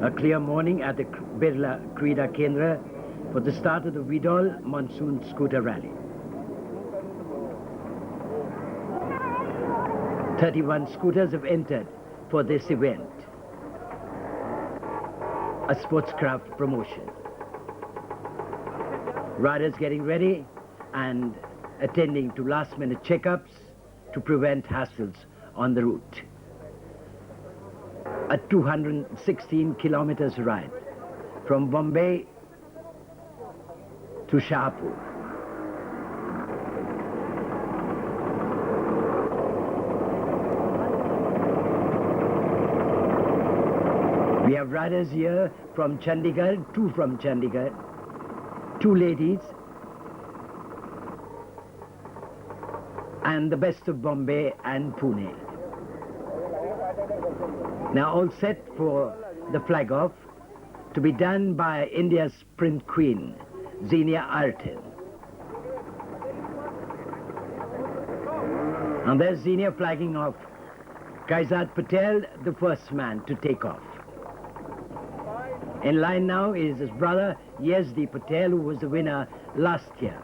A clear morning at the Birla Krida Kendra for the start of the Veedol Monsoon Scooter Rally. 31 scooters have entered for this event, a sportscraft promotion. Riders getting ready and attending to last-minute checkups to prevent hassles on the route. A 216 kilometers ride from Bombay to Shahu. We have riders here from Chandigarh, two from Chandigarh, two ladies, and the best of Bombay and Pune. Now all set for the flag off, to be done by India's sprint queen, Xenia Artin. And there's Xenia flagging off. Kaizad Patel, the first man to take off. In line now is his brother, Yazdi Patel, who was the winner last year.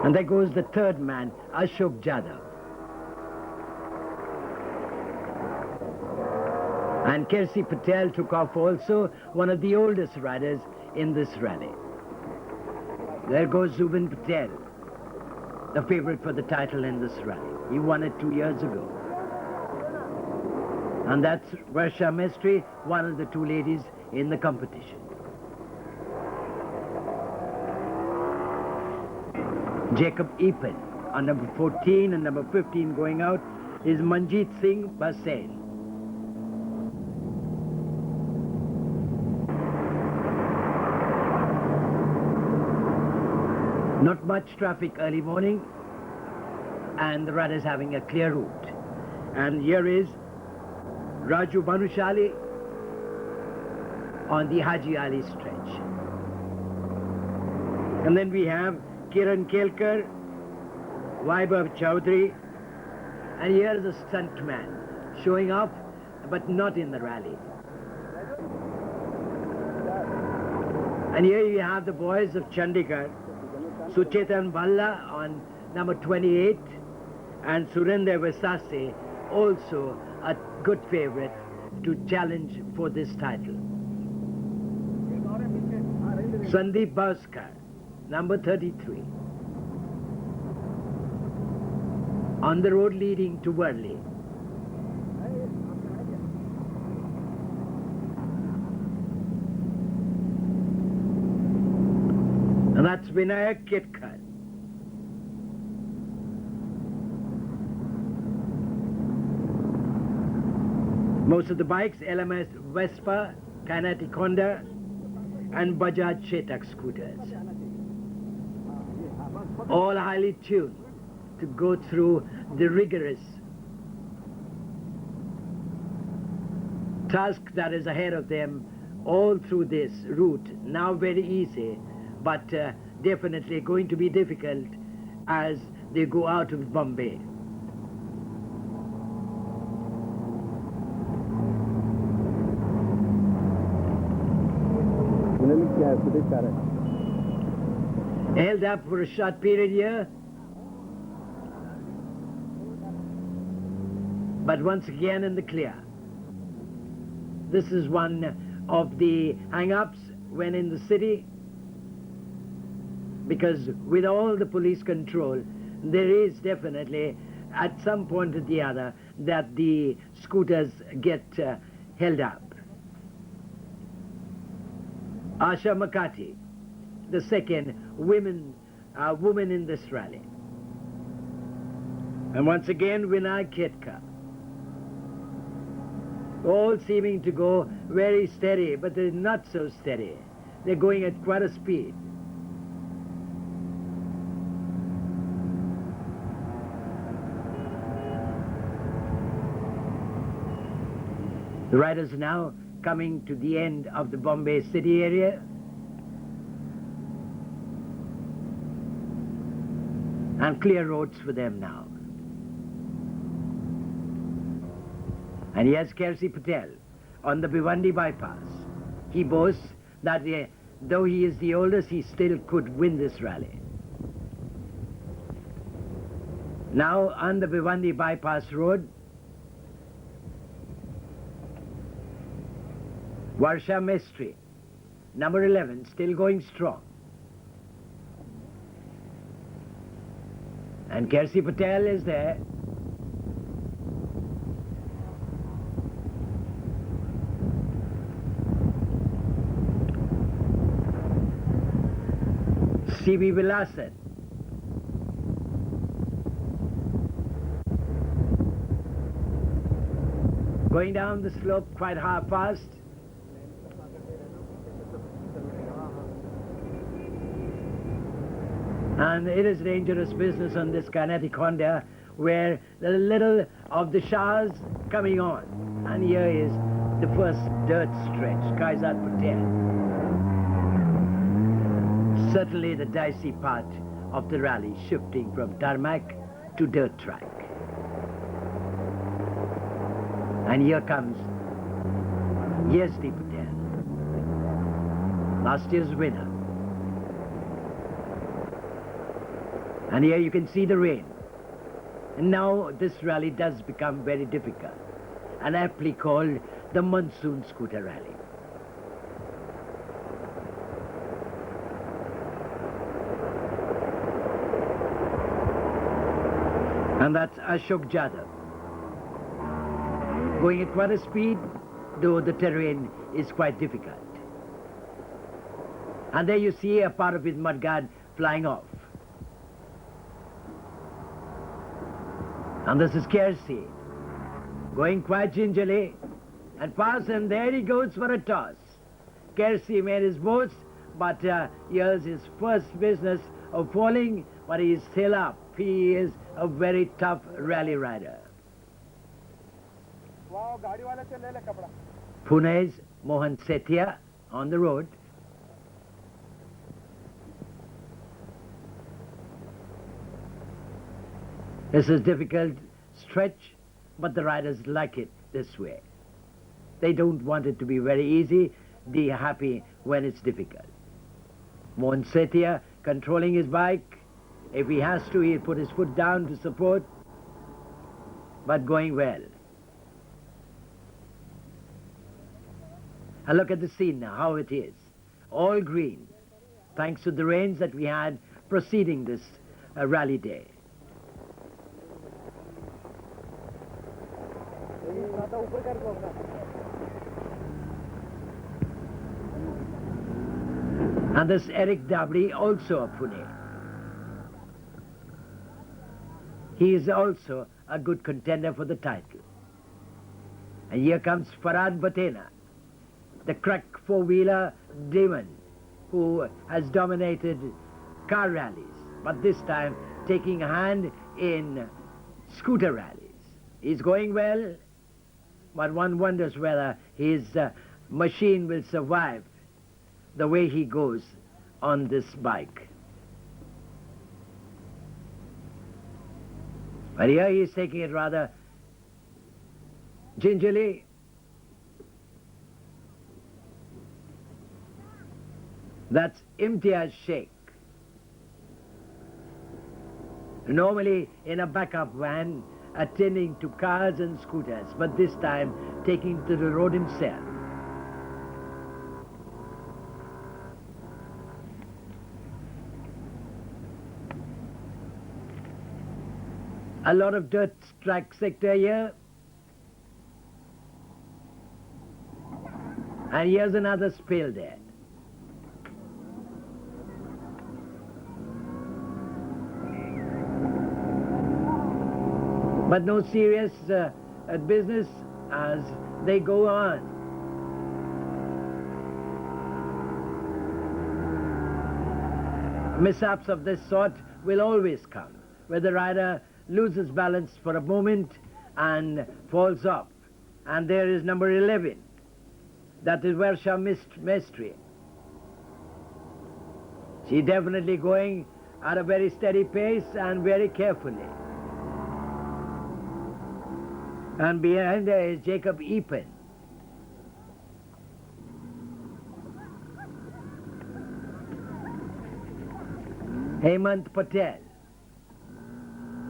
And there goes the third man, Ashok Jadhav. And Kersi Patel took off also, one of the oldest riders in this rally. There goes Zubin Patel, the favorite for the title in this rally. He won it 2 years ago. And that's Varsha Mestri, one of the two ladies in the competition. Jacob Epen on number 14 and number 15 going out is Manjeet Singh Basain. Not much traffic early morning, and the riders having a clear route. And here is Raju Banushali on the Haji Ali stretch. And then we have Kiran Kelkar, Vaibhav Chaudhary, and here is a stuntman showing up, but not in the rally. And here you have the boys of Chandigarh, Suchetan Bhalla on number 28, and Surinder Vesase, also a good favorite to challenge for this title. Sandeep Bhaskar, number 33. On the road leading to Worli. And that's Vinayak Ketkar. Most of the bikes, LMS Vespa, Kinetic Honda, and Bajaj Chetak scooters. All highly tuned to go through the rigorous task that is ahead of them all through this route. Now very easy, but definitely going to be difficult as they go out of Bombay. Held up for a short period here, but once again in the clear. This is one of the hang-ups when in the city, because with all the police control, there is definitely at some point or the other that the scooters get held up. Asha Makati, the second woman in this rally. And once again, Vinayak Ketkar. All seeming to go very steady, but they're not so steady. They're going at quite a speed. The riders are now coming to the end of the Bombay city area. And clear roads for them now. And here's Kersi Patel on the Bhiwandi bypass. He boasts that though he is the oldest, he still could win this rally. Now on the Bhiwandi bypass road, Varsha Mestri, number 11, still going strong. And Kersi Patel is there. C.B. Vilasan. Going down the slope quite fast. And it is dangerous business on this kinetic Honda where the little of the showers coming on. And here is the first dirt stretch, Kaizad Patel. Certainly the dicey part of the rally, shifting from tarmac to dirt track. And here comes Yesdi Patel, last year's winner. And here you can see the rain. And now this rally does become very difficult, and aptly called the Monsoon Scooter Rally. And that's Ashok Jadhav, going at quite a speed, though the terrain is quite difficult. And there you see a part of his mudguard flying off. And this is Kersi, going quite gingerly, and pass, and there he goes for a toss. Kersi made his boast, but here's his first business of falling, but he is still up. He is a very tough rally rider. Pune's Mohan Sethia on the road. This is a difficult stretch, but the riders like it this way. They don't want it to be very easy. They are happy when it's difficult. Mohan Sethia controlling his bike. If he has to, he'll put his foot down to support, but going well. And look at the scene now, how it is. All green, thanks to the rains that we had preceding this rally day. And this Eric Dabri, also of Pune. He is also a good contender for the title. And here comes Farhad Batena, the crack four-wheeler demon who has dominated car rallies, but this time taking a hand in scooter rallies. He's going well, but one wonders whether his machine will survive the way he goes on this bike. But here he is taking it rather gingerly. That's Imtiaz Sheikh. Normally in a backup van attending to cars and scooters, but this time taking to the road himself. A lot of dirt track sector here. And here's another spill there. But no serious business as they go on. Mishaps of this sort will always come, where the rider loses balance for a moment and falls off. And there is number 11. That is Varsha Mestri. She's definitely going at a very steady pace and very carefully. And behind there is Jacob Epen. Hemant Patel.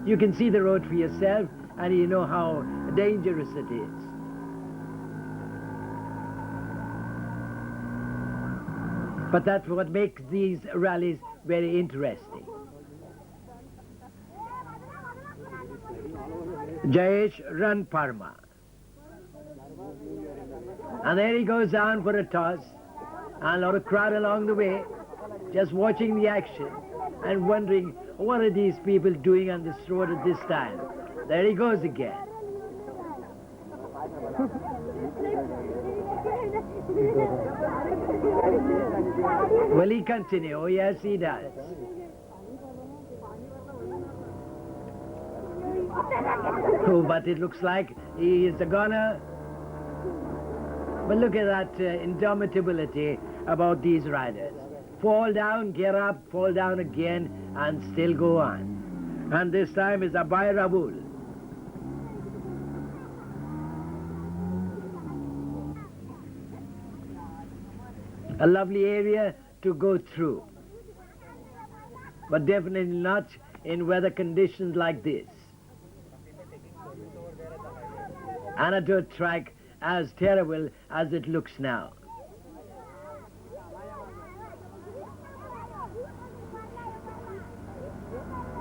You can see the road for yourself and you know how dangerous it is. But that's what makes these rallies very interesting. Jayesh Run Parma. And there he goes down for a toss. And a lot of crowd along the way, just watching the action and wondering, what are these people doing on this road at this time? There he goes again. Will he continue? Oh, yes, he does. Oh, but it looks like he is a goner. But look at that indomitability about these riders. Fall down, get up, fall down again, and still go on. And this time is Abai Rabul. A lovely area to go through, but definitely not in weather conditions like this. And a dirt track as terrible as it looks now.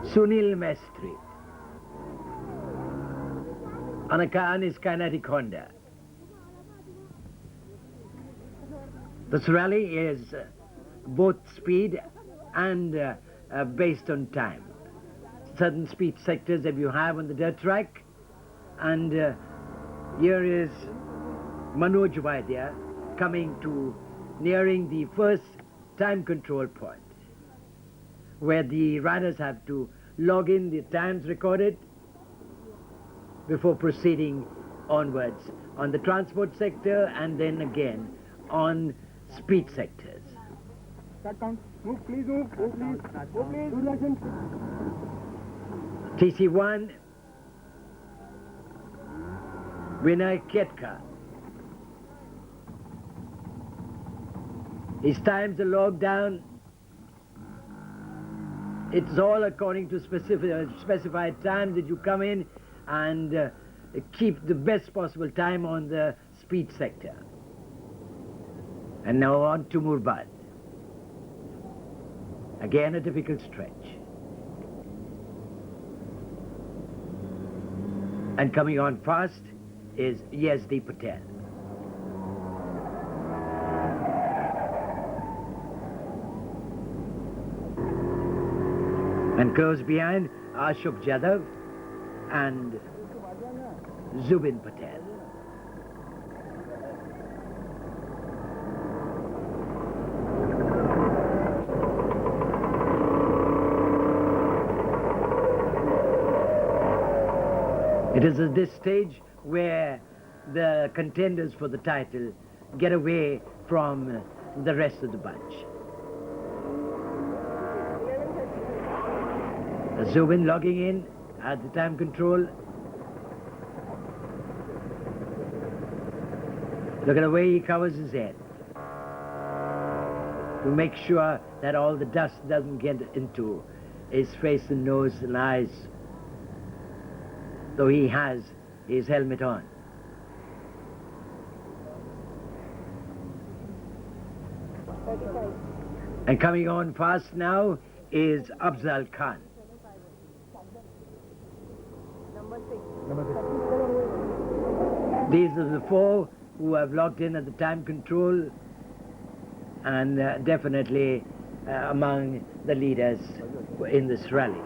Sunil Mestri on his kinetic Honda. This rally is both speed and based on time. Certain speed sectors that you have on the dirt track, and here is Manoj Vaidya coming to nearing the first time control point, where the riders have to log in the times recorded before proceeding onwards on the transport sector and then again on speed sectors. Move, please, move, please, please. TC1, Vinay Ketka. His times are logged down. It's all according to specified time that you come in and keep the best possible time on the speed sector. And now on to Murbad. Again a difficult stretch. And coming on fast is Yazdi Patel. And close behind Ashok Jadhav and Zubin Patel. It is at this stage where the contenders for the title get away from the rest of the bunch. Zubin logging in at the time control. Look at the way he covers his head to make sure that all the dust doesn't get into his face and nose and eyes, though he has his helmet on. And coming on fast now is Afzal Khan. These are the four who have logged in at the time control and definitely among the leaders in this rally.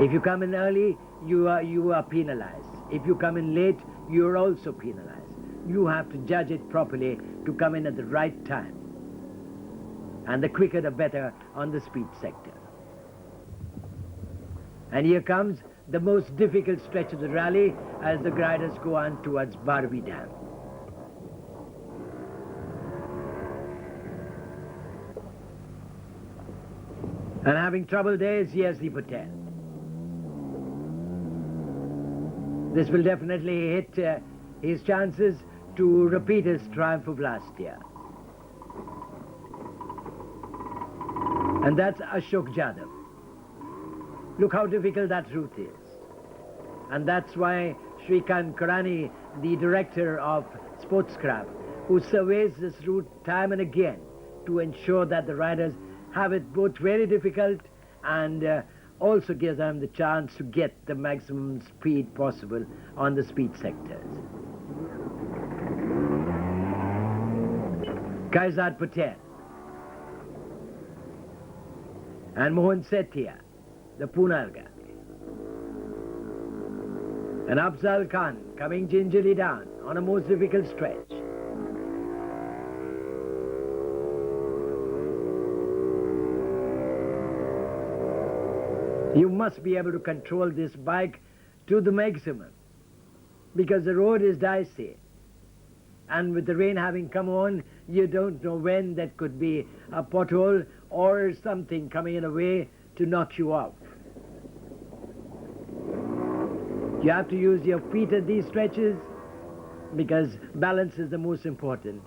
If you come in early, you are penalized. If you come in late, you are also penalized. You have to judge it properly to come in at the right time. And the quicker the better on the speed sector. And here comes the most difficult stretch of the rally as the riders go on towards Barvi Dam. And having troubled days, here's the Patel. This will definitely hit his chances to repeat his triumph of last year. And that's Ashok Jadhav. Look how difficult that route is. And that's why Shrikant Karani, the director of Sportscraft, who surveys this route time and again to ensure that the riders have it both very difficult and also give them the chance to get the maximum speed possible on the speed sectors. Kaizad Patel and Mohan Setia, the Punal guy. And Afzal Khan coming gingerly down on a most difficult stretch. You must be able to control this bike to the maximum because the road is dicey. And with the rain having come on, you don't know when that could be a pothole or something coming in a way to knock you off. You have to use your feet at these stretches because balance is the most important,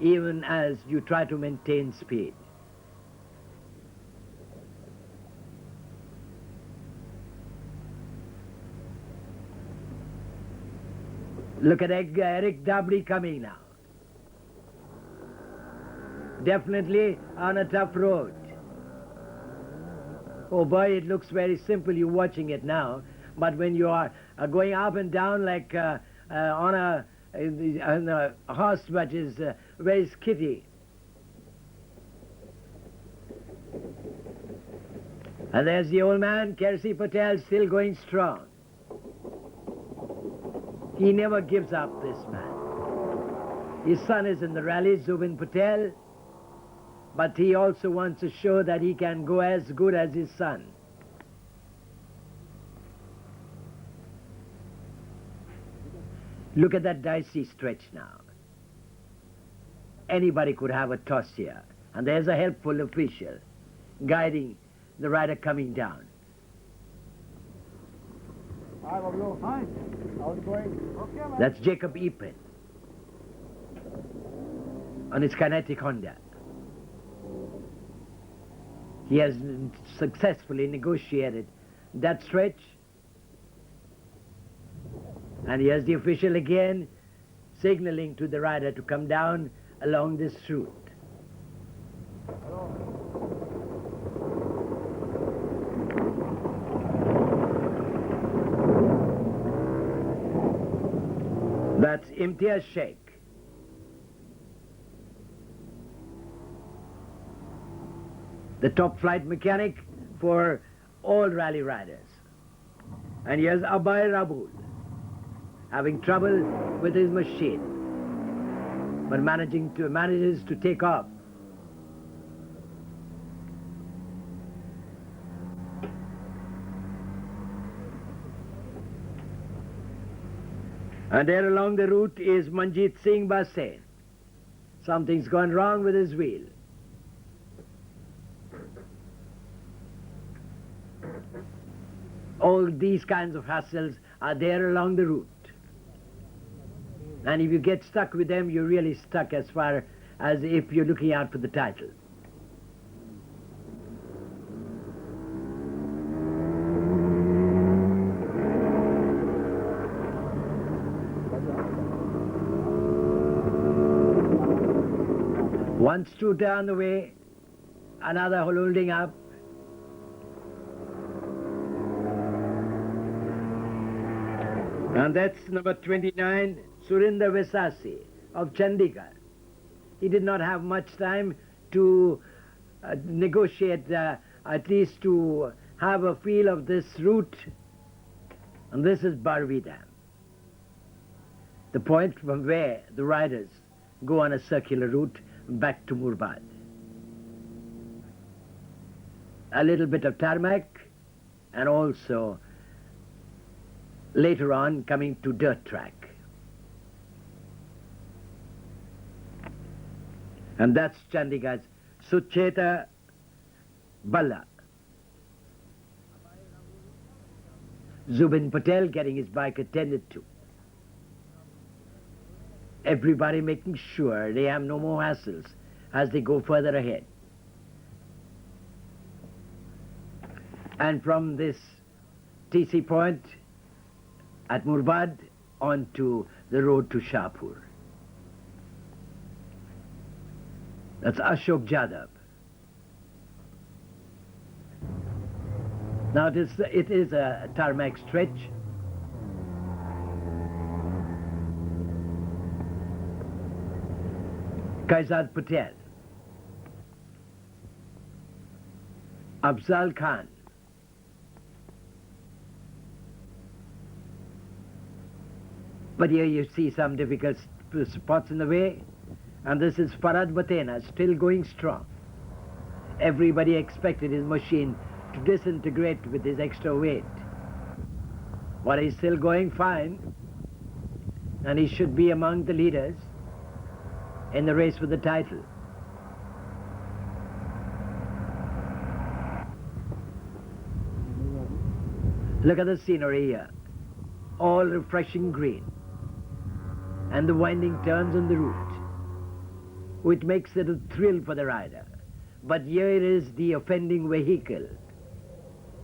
even as you try to maintain speed. Look at Eric Dabri coming now. Definitely on a tough road. Oh boy, it looks very simple, you're watching it now. But when you are going up and down like on a horse which is very skitty. And there's the old man, Kersi Patel, still going strong. He never gives up, this man. His son is in the rally, Zubin Patel, but he also wants to show that he can go as good as his son. Look at that dicey stretch now. Anybody could have a toss here. And there's a helpful official guiding the rider coming down. Hi, Bablu. Hi. How's it going? Okay, man. That's Jacob Epen on his kinetic Honda. He has successfully negotiated that stretch. And here's the official again signaling to the rider to come down along this route. That's Imtiaz Sheikh. The top flight mechanic for all rally riders. And here's Abhay Rabul, having trouble with his machine, but manages to take off. And there along the route is Manjit Singh Basen. Something's gone wrong with his wheel. All these kinds of hassles are there along the route. And if you get stuck with them, you're really stuck as far as if you're looking out for the title. One scooter on the way, another holding up. And that's number 29, Surinder Vesasi of Chandigarh. He did not have much time to negotiate, at least to have a feel of this route. And this is Barvi Dam, the point from where the riders go on a circular route back to Murbad. A little bit of tarmac and also later on coming to dirt track. And that's Chandigarh's Sucheta Balla, Zubin Patel getting his bike attended to. Everybody making sure they have no more hassles as they go further ahead. And from this TC point at Murbad onto the road to Shahpur. That's Ashok Jadab. Now it is a tarmac stretch. Kaizad Patel, Afzal Khan, but here you see some difficult spots in the way, and this is Farad Batena still going strong. Everybody expected his machine to disintegrate with his extra weight, but he's still going fine, and he should be among the leaders in the race for the title. Look at the scenery here, all refreshing green, and the winding turns on the route, which makes it a thrill for the rider. But here is the offending vehicle.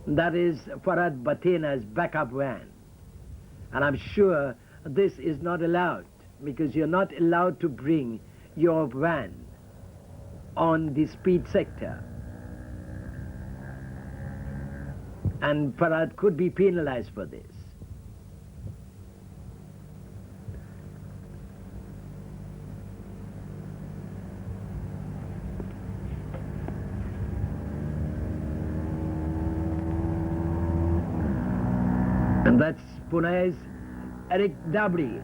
That is Farad Batena's backup van. And I'm sure this is not allowed, because you're not allowed to bring your van on the speed sector. And Farad could be penalized for this. And that's Pune's Eric Dabri,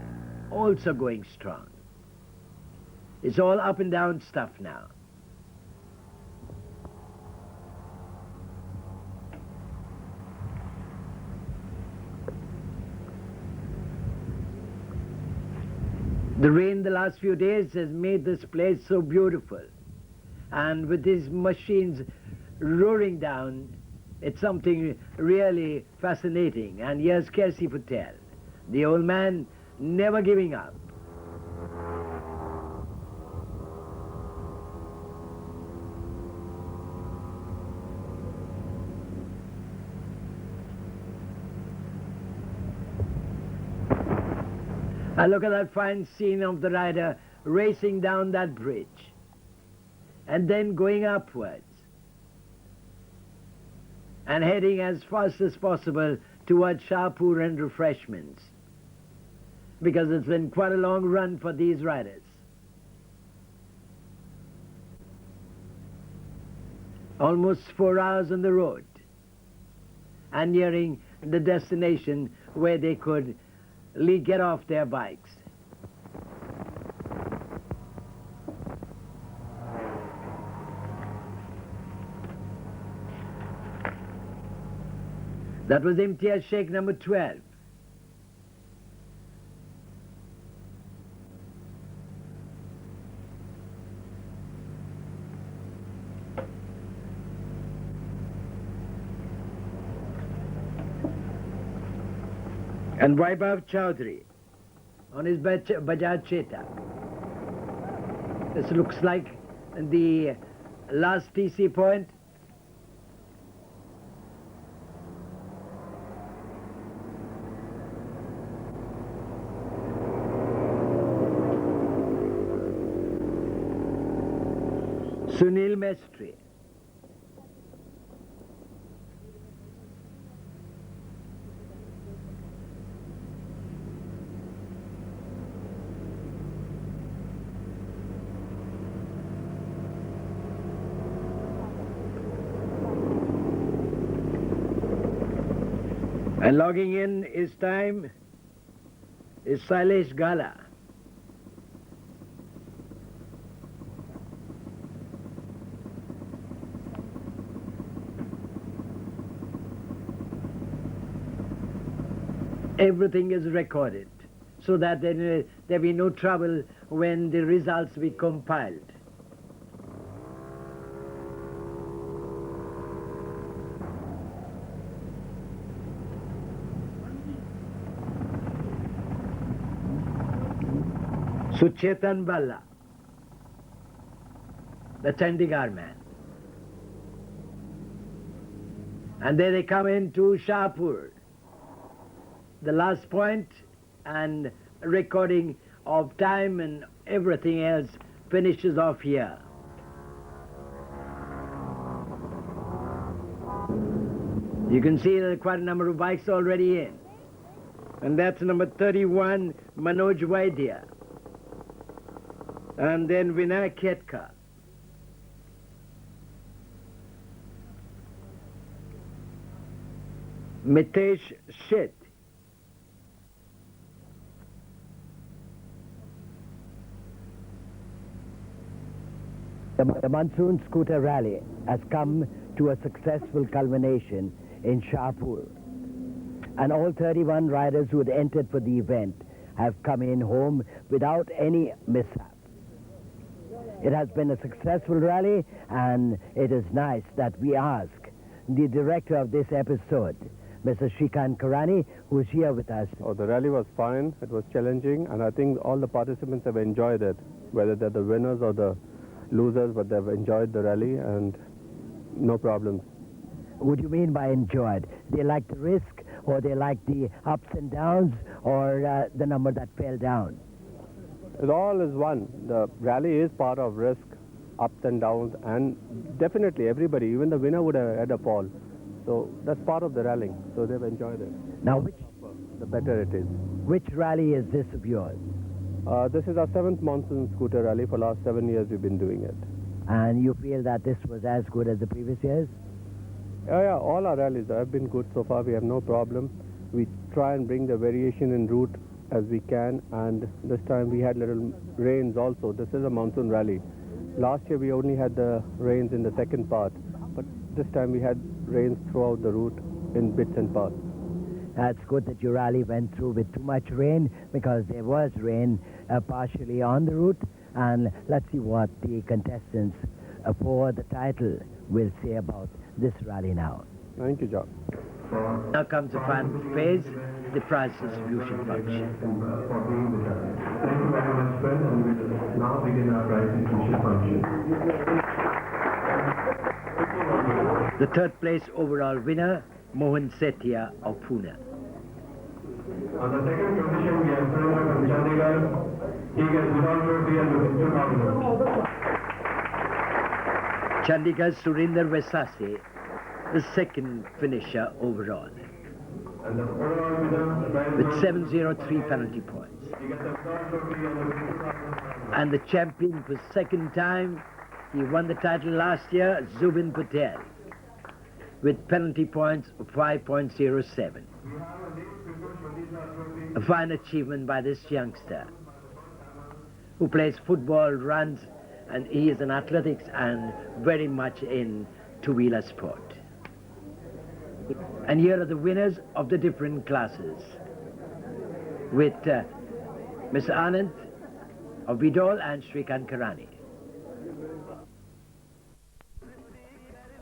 also going strong. It's all up and down stuff now. The rain the last few days has made this place so beautiful. And with these machines roaring down, it's something really fascinating. And here's Kersi Patel, the old man never giving up. And look at that fine scene of the rider racing down that bridge and then going upwards and heading as fast as possible towards Shahpur and refreshments, because it's been quite a long run for these riders. Almost 4 hours on the road and nearing the destination where they could get off their bikes. That was Imtiaz Sheikh number 12. And Vaibhav Chowdhury on his Bajaj Chetak. This looks like the last TC point. Sunil Mestri. And logging in his time is Sailesh Gala. Everything is recorded so that there be no trouble when the results be compiled. Suchetan Balla, the Chandigarh man. And then they come into Shahpur, the last point, and recording of time and everything else finishes off here. You can see there are quite a number of bikes already in. And that's number 31, Manoj Vaidya. And then Vinay Ketka. Mitesh Sheth. The Monsoon Scooter Rally has come to a successful culmination in Shahpur. And all 31 riders who had entered for the event have come in home without any mishap. It has been a successful rally, and it is nice that we ask the director of this episode, Mr. Shrikant Karani, who is here with us. Oh, the rally was fine. It was challenging, and I think all the participants have enjoyed it, whether they're the winners or the losers, but they've enjoyed the rally and no problems. What do you mean by enjoyed? They like the risk, or they like the ups and downs, or the number that fell down? It all is one. The rally is part of risk, ups and downs, and definitely everybody, even the winner would have had a fall. So that's part of the rallying. So they've enjoyed it. Now, The better it is. which rally is this of yours? This is our 7th Monsoon scooter rally. For last 7 years we've been doing it. And you feel that this was as good as the previous years? Yeah, all our rallies have been good so far. We have no problem. We try and bring the variation in route as we can, and this time we had little rains also. This is a monsoon rally. Last year we only had the rains in the second part, but this time we had rains throughout the route in bits and parts. That's good that your rally went through with too much rain, because there was rain partially on the route. And let's see what the contestants for the title will say about this rally now. Thank you, John. Now comes the final phase, the prize distribution function. Thank you very much, friends, and we will now begin our prize distribution function. The third place overall winner, Mohan Setia of Pune. On the second position, we have Surendra from Chandigarh. He gets Veedol trophy and ₹2,000. Chandigarh Surinder Vesase, the second finisher overall, And the overall winner, with 703 penalty points. he gets a Veedol trophy and ₹2,000. And the champion for second time, he won the title last year, Zubin Patel, with penalty points of 5.07. A fine achievement by this youngster, who plays football, runs, and he is in athletics and very much in two-wheeler sport. And here are the winners of the different classes, with Mr. Anand of Veedol and Shrikant Karani.